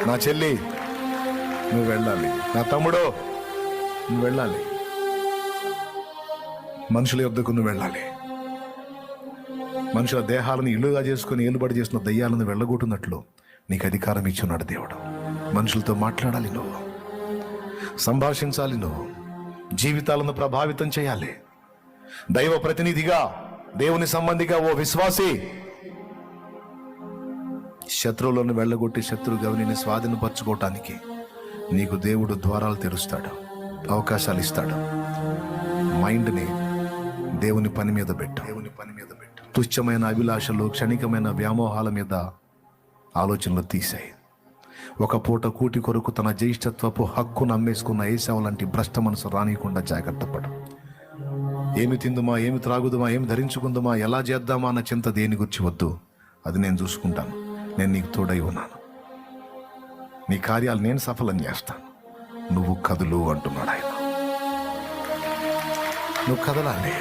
నా చెల్లి నువ్వు వెళ్ళాలి, నా తమ్ముడు నువ్వు వెళ్ళాలి, మనుషుల యొద్దకు నువ్వు వెళ్ళాలి. మనుషుల దేహాలను ఇల్లుగా చేసుకుని ఏలుబడి చేసిన దయ్యాలను వెళ్ళగొట్టున్నట్లు నీకు అధికారం ఇచ్చున్నాడు దేవుడు. మనుషులతో మాట్లాడాలి, నువ్వు సంభాషించాలి, నువ్వు జీవితాలను ప్రభావితం చేయాలి. దైవ ప్రతినిధిగా, దేవుని సంబంధిగా ఓ విశ్వాసి శత్రువులను వెళ్ళగొట్టి శత్రు గవిని స్వాధీనపరచుకోవటానికి నీకు దేవుడు ద్వారాలు తెరుస్తాడు, అవకాశాలు ఇస్తాడు. మైండ్ని దేవుని పని మీద పెట్టు. తుచ్చమైన అభిలాషలు, క్షణికమైన వ్యామోహాల మీద ఆలోచనలు తీసాయి. ఒక పూట కూటి కొరకు తన జ్యేష్ఠత్వపు హక్కును అమ్మేసుకున్న ఏశావు లాంటి భ్రష్ట మనసు రానియకుండా జాగ్రత్త పడు. ఏమి తిందుమా, ఏమి త్రాగుదుమా, ఏమి ధరించుకుందామా, ఎలా చేద్దామా అన్న చింత దేని గురించి వద్దు. అది నేను చూసుకుంటాను. నేను నీకు తోడై ఉన్నాను. నీ కార్యాలు నేను సఫలం చేస్తాను. నువ్వు కదులు అంటున్నాడు ఆయన. నువ్వు కదలాలి.